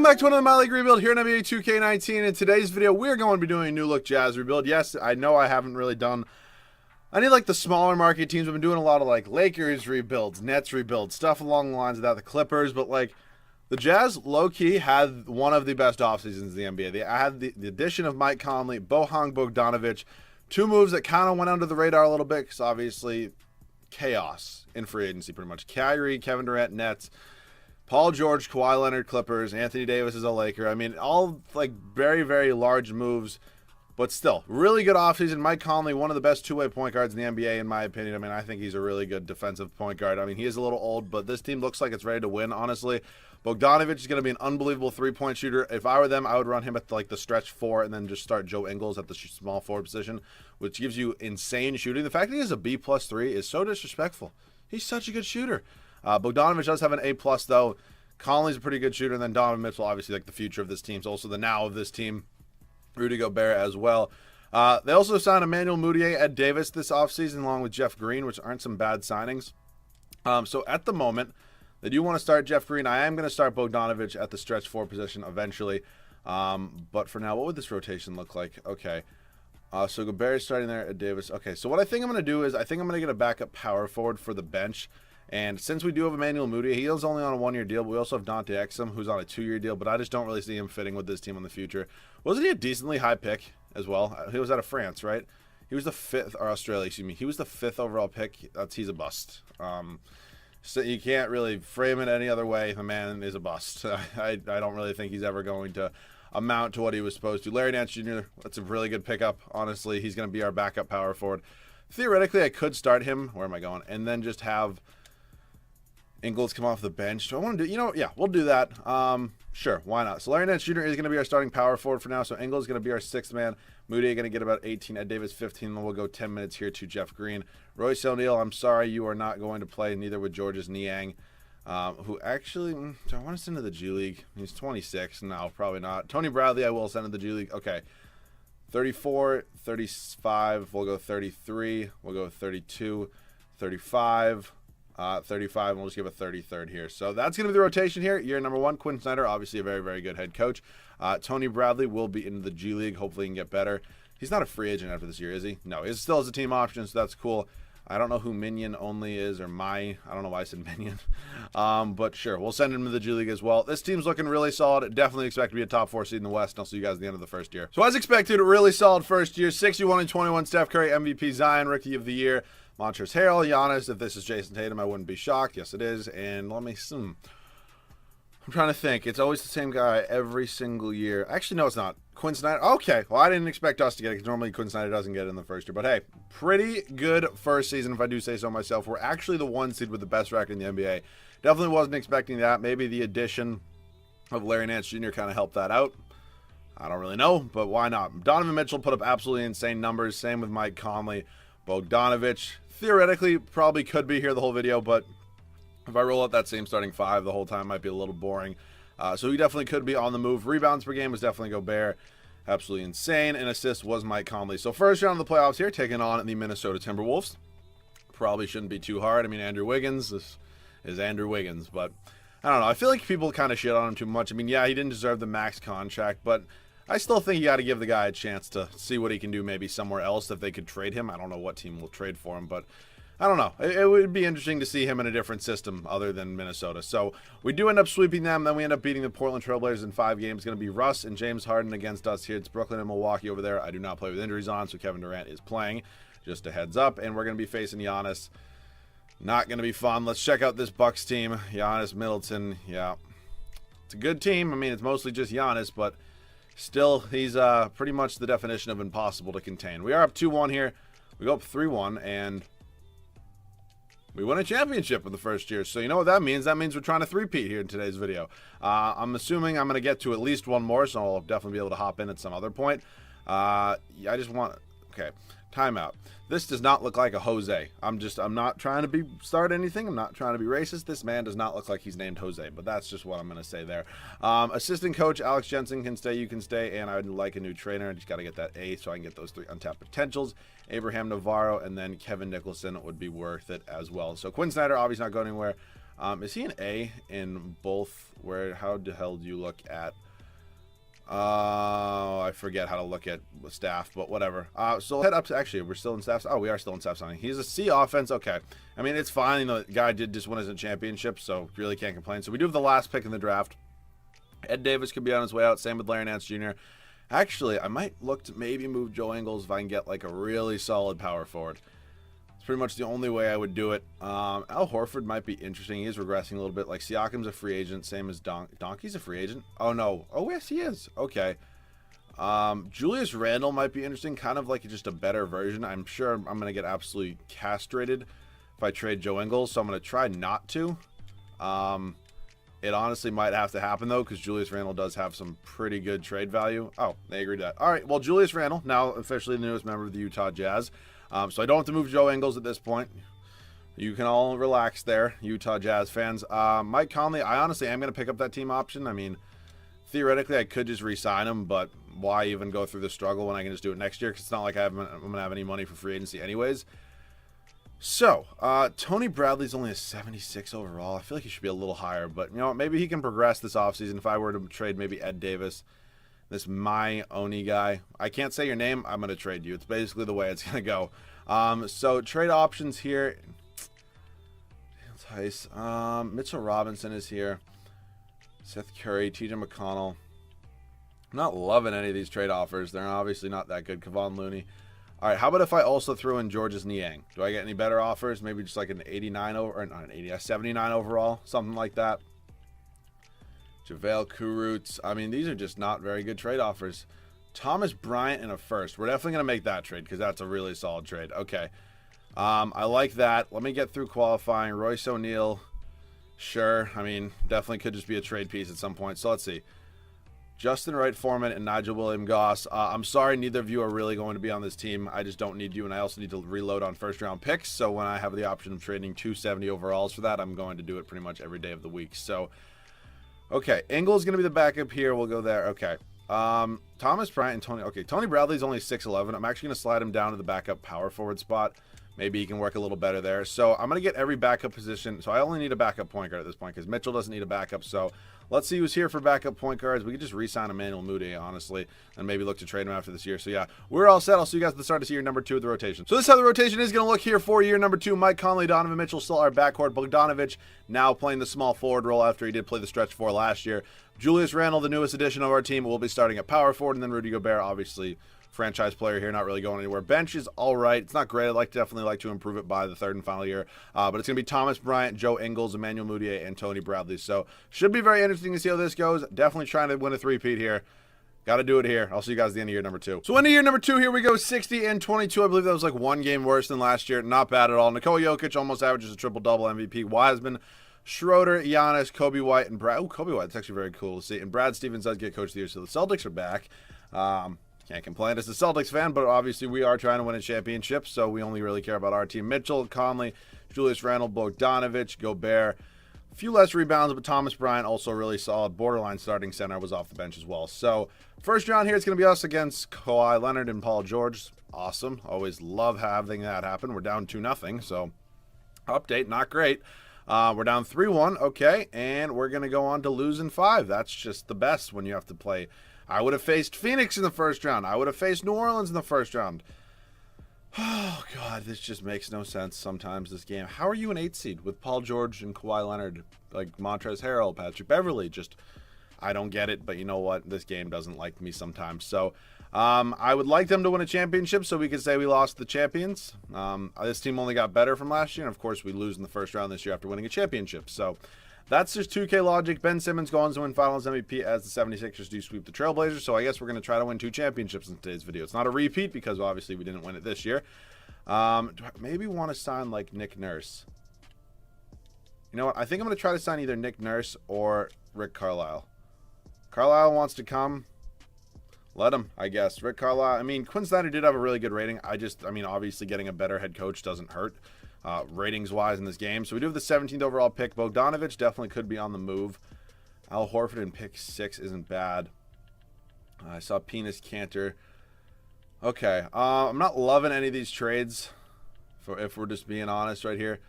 Welcome back to another My League rebuild here in NBA 2K19. In today's video, we're going to be doing a new look Jazz rebuild. Yes, I know I haven't really done any like the smaller market teams. I've been doing a lot of like Lakers rebuilds, Nets rebuilds, stuff along the lines of that, the Clippers, but like the Jazz low-key had one of the best offseasons in the NBA. They had the addition of Mike Conley, Bojan Bogdanovic, two moves that kind of went under the radar a little bit because obviously chaos in free agency pretty much. Kyrie, Kevin Durant, Nets, Paul George, Kawhi Leonard, Clippers, Anthony Davis is a Laker. I mean, all like very, very large moves, but still, really good offseason. Mike Conley, one of the best two-way point guards in the NBA, in my opinion. I mean, I think he's a really good defensive point guard. I mean, he is a little old, but this team looks like it's ready to win, honestly. Bogdanovic is going to be an unbelievable three-point shooter. If I were them, I would run him at like the stretch four and then just start Joe Ingles at the small forward position, which gives you insane shooting. The fact that he has a B+3 is so disrespectful. He's such a good shooter. Bogdanovic does have an A+, though. Conley's a pretty good shooter, and then Donovan Mitchell, obviously, like the future of this team. Is also the now of this team. Rudy Gobert as well. They also signed Emmanuel Mudiay, Ed Davis this offseason, along with Jeff Green, which aren't some bad signings. So at the moment, they do want to start Jeff Green. I am going to start Bogdanovic at the stretch four position eventually. But for now, what would this rotation look like? Okay. So Gobert is starting there, Ed Davis. Okay, so what I think I'm going to do is I think I'm going to get a backup power forward for the bench. And since we do have Emmanuel Mudiay, he is only on a one-year deal, but we also have Dante Exum, who's on a two-year deal, but I just don't really see him fitting with this team in the future. Wasn't he a decently high pick as well? He was out of France, right? He was the fifth, or Australia, excuse me. He was the fifth overall pick. He's a bust. So you can't really frame it any other way. The man is a bust. I don't really think he's ever going to amount to what he was supposed to. Larry Nance Jr., that's a really good pickup. Honestly, he's going to be our backup power forward. Theoretically, I could start him. Where am I going? And then just have Ingles come off the bench. Do I want to do, yeah, we'll do that. Sure, why not? So Larry Nance Jr. is going to be our starting power forward for now. So Ingles is going to be our sixth man. Mudiay going to get about 18. Ed Davis 15. Then we'll go 10 minutes here to Jeff Green. Royce O'Neal, I'm sorry, you are not going to play. Neither with Georges Niang, who actually, do I want to send to the G League? He's 26. No, probably not. Tony Bradley, I will send to the G League. Okay. 34, 35. We'll go 33. We'll go 32, 35. 35, and we'll just give a 33rd here. So that's going to be the rotation here. Year number one, Quinn Snyder, obviously a very, very good head coach. Tony Bradley will be in the G League. Hopefully he can get better. He's not a free agent after this year, is he? No, he still has a team option, so that's cool. I don't know who Minion only is, or I don't know why I said Minion. But sure, we'll send him to the G League as well. This team's looking really solid. Definitely expect to be a top 4 seed in the West, and I'll see you guys at the end of the first year. So as expected, a really solid first year. 61-21, Steph Curry, MVP, Zion, Rookie of the Year. Montrezl Harrell, Giannis. If this is Jason Tatum, I wouldn't be shocked. Yes, it is. And let me see. I'm trying to think. It's always the same guy every single year. Actually, no, it's not. Quinn Snyder. Okay. Well, I didn't expect us to get it because normally Quinn Snyder doesn't get it in the first year. But hey, pretty good first season, if I do say so myself. We're actually the one seed with the best record in the NBA. Definitely wasn't expecting that. Maybe the addition of Larry Nance Jr. kind of helped that out. I don't really know, but why not? Donovan Mitchell put up absolutely insane numbers. Same with Mike Conley. Bogdanovic, theoretically, probably could be here the whole video, but if I roll out that same starting five the whole time, might be a little boring. So he definitely could be on the move. Rebounds per game was definitely Gobert. Absolutely insane. And assist was Mike Conley. So first round of the playoffs here, taking on the Minnesota Timberwolves. Probably shouldn't be too hard. I mean, Andrew Wiggins is Andrew Wiggins, but I don't know. I feel like people kind of shit on him too much. I mean, yeah, he didn't deserve the max contract, but I still think you got to give the guy a chance to see what he can do maybe somewhere else if they could trade him. I don't know what team will trade for him, but I don't know. It would be interesting to see him in a different system other than Minnesota. So we do end up sweeping them. Then we end up beating the Portland Trailblazers in 5 games. It's going to be Russ and James Harden against us here. It's Brooklyn and Milwaukee over there. I do not play with injuries on, so Kevin Durant is playing. Just a heads up. And we're going to be facing Giannis. Not going to be fun. Let's check out this Bucks team. Giannis, Middleton. Yeah. It's a good team. I mean, it's mostly just Giannis, but still, he's pretty much the definition of impossible to contain. We are up 2-1 here. We go up 3-1, and we won a championship in the first year. So you know what that means? That means we're trying to three-peat here in today's video. I'm assuming I'm going to get to at least one more, so I'll definitely be able to hop in at some other point. Yeah, I just want... Okay, timeout. This does not look like a Jose. I'm not trying to start anything. I'm not trying to be racist. This man does not look like he's named Jose, but that's just what I'm going to say there. Assistant coach Alex Jensen can stay. You can stay, and I would like a new trainer. I just got to get that A so I can get those 3 untapped potentials. Abraham Navarro and then Kevin Nicholson would be worth it as well. So Quinn Snyder obviously not going anywhere. Is he an A in both? How the hell do you look at? I forget how to look at staff, but whatever. So head up to, actually, we're still in staff. Oh, we are still in staff signing. He's a C offense. Okay. I mean, it's fine. You know, the guy did just win us a championship, so really can't complain. So we do have the last pick in the draft. Ed Davis could be on his way out. Same with Larry Nance Jr. Actually, I might look to maybe move Joe Ingles if I can get like a really solid power forward. It's pretty much the only way I would do it. Al Horford might be interesting. He is regressing a little bit. Like Siakam's a free agent, same as Donkey's a free agent. Oh no. Oh yes, he is. Okay. Julius Randle might be interesting, kind of like just a better version. I'm sure I'm gonna get absolutely castrated if I trade Joe Ingles, so I'm gonna try not to. It honestly might have to happen though, because Julius Randle does have some pretty good trade value. Oh, they agreed to that. All right. Well, Julius Randle now officially the newest member of the Utah Jazz. So I don't have to move Joe Ingles at this point. You can all relax there, Utah Jazz fans. Mike Conley, I honestly am going to pick up that team option. I mean, theoretically, I could just re-sign him, but why even go through the struggle when I can just do it next year? Because it's not like I'm going to have any money for free agency anyways. So, Tony Bradley's only a 76 overall. I feel like he should be a little higher, but, you know, maybe he can progress this offseason. If I were to trade maybe Ed Davis, this My Oni guy. I can't say your name. I'm going to trade you. It's basically the way it's going to go. So trade options here. Tice. Mitchell Robinson is here. Seth Curry, TJ McConnell. I'm not loving any of these trade offers. They're obviously not that good. Kevon Looney. All right, how about if I also threw in Georges Niang? Do I get any better offers? Maybe just like an 89 or not an 80, a 79 overall, something like that. JaVale Kurucs. I mean, these are just not very good trade offers. Thomas Bryant in a first. We're definitely going to make that trade because that's a really solid trade. Okay. I like that. Let me get through qualifying. Royce O'Neal. Sure. I mean, definitely could just be a trade piece at some point. So let's see. Justin Wright Foreman and Nigel William Goss. I'm sorry neither of you are really going to be on this team. I just don't need you, and I also need to reload on first-round picks. So when I have the option of trading 270 overalls for that, I'm going to do it pretty much every day of the week. So... okay, Ingles going to be the backup here. We'll go there. Okay. Thomas Bryant and Tony. Okay, Tony Bradley's only 6'11". I'm actually going to slide him down to the backup power forward spot. Maybe he can work a little better there. So I'm going to get every backup position. So I only need a backup point guard at this point because Mitchell doesn't need a backup. So let's see who's here for backup point guards. We could just re-sign Emmanuel Mudiay, honestly, and maybe look to trade him after this year. So yeah, we're all set. I'll see you guys at the start of year number 2 of the rotation. So this is how the rotation is going to look here for year number 2. Mike Conley, Donovan Mitchell still our backcourt. Bogdanovic now playing the small forward role after he did play the stretch 4 last year. Julius Randle, the newest addition of our team, will be starting at power forward, and then Rudy Gobert, obviously franchise player here, not really going anywhere. Bench is all right. It's not great. I'd definitely like to improve it by the third and final year. But it's going to be Thomas Bryant, Joe Ingles, Emmanuel Mudiay, and Tony Bradley. So should be very interesting to see how this goes. Definitely trying to win a three-peat here. Got to do it here. I'll see you guys at the end of year number 2. So end of year number 2, here we go, 60 and 22. I believe that was like one game worse than last year. Not bad at all. Nikola Jokic almost averages a triple-double MVP. Wiseman, Schroeder, Giannis, Kobe White, and Brad. Oh, Kobe White. That's actually very cool to see. And Brad Stevens does get Coach of the Year. So the Celtics are back. Can't complain as a Celtics fan, but obviously we are trying to win a championship, so we only really care about our team. Mitchell, Conley, Julius Randle, Bogdanovic, Gobert. A few less rebounds, but Thomas Bryant also really solid. Borderline starting center, was off the bench as well. So first round here, it's going to be us against Kawhi Leonard and Paul George. Awesome. Always love having that happen. We're down 2-0, so update, not great. We're down 3-1, okay, and we're going to go on to losing 5. That's just the best when you have to play. I would have faced Phoenix in the first round. I would have faced New Orleans in the first round. Oh, God, this just makes no sense sometimes, this game. How are you an 8 seed with Paul George and Kawhi Leonard, like Montrezl Harrell, Patrick Beverley? Just, I don't get it, but you know what? This game doesn't like me sometimes. So I would like them to win a championship so we could say we lost the champions. This team only got better from last year, and of course we lose in the first round this year after winning a championship. So that's just 2K logic. Ben Simmons goes to win Finals MVP as the 76ers do sweep the Trailblazers. So I guess we're going to try to win 2 championships in today's video. It's not a repeat because obviously we didn't win it this year. Do I maybe want to sign like Nick Nurse? You know what? I think I'm going to try to sign either Nick Nurse or Rick Carlisle. Carlisle wants to come. Let him, I guess. Rick Carlisle. I mean, Quinn Snyder did have a really good rating. I mean, obviously getting a better head coach doesn't hurt. Ratings-wise in this game. So we do have the 17th overall pick. Bogdanovic definitely could be on the move. Al Horford in pick 6 isn't bad. I saw Penis Cantor. Okay. I'm not loving any of these trades, if we're just being honest right here.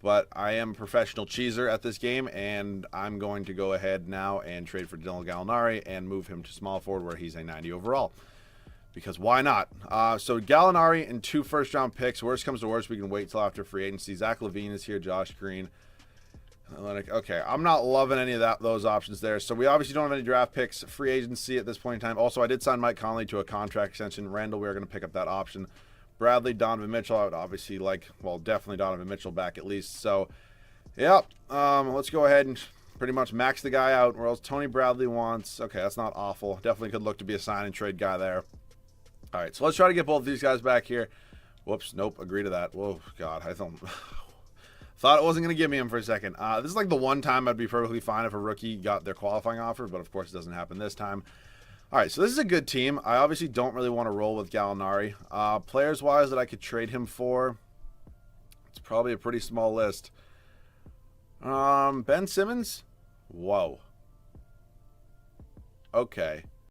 But I am a professional cheeser at this game, and I'm going to go ahead now and trade for Dylan Gallinari and move him to small forward where he's a 90 overall. Because why not? So Gallinari and 2 first-round picks. Worst comes to worst, we can wait till after free agency. Zach LaVine is here, Josh Green. Okay, I'm not loving any of those options there. So we obviously don't have any draft picks, free agency at this point in time. Also, I did sign Mike Conley to a contract extension. Randall, we're going to pick up that option. Bradley, Donovan Mitchell, I would obviously like, well, definitely Donovan Mitchell back at least. So, yep, let's go ahead and pretty much max the guy out, or else Tony Bradley wants. Okay, that's not awful. Definitely could look to be a sign and trade guy there. All right, so let's try to get both of these guys back here. Whoops, nope, agree to that. Whoa, God, I thought it wasn't going to give me him for a second. This is like the one time I'd be perfectly fine if a rookie got their qualifying offer, but of course it doesn't happen this time. All right, so this is a good team. I obviously don't really want to roll with Gallinari. Players-wise that I could trade him for, it's probably a pretty small list. Ben Simmons? Whoa. Okay.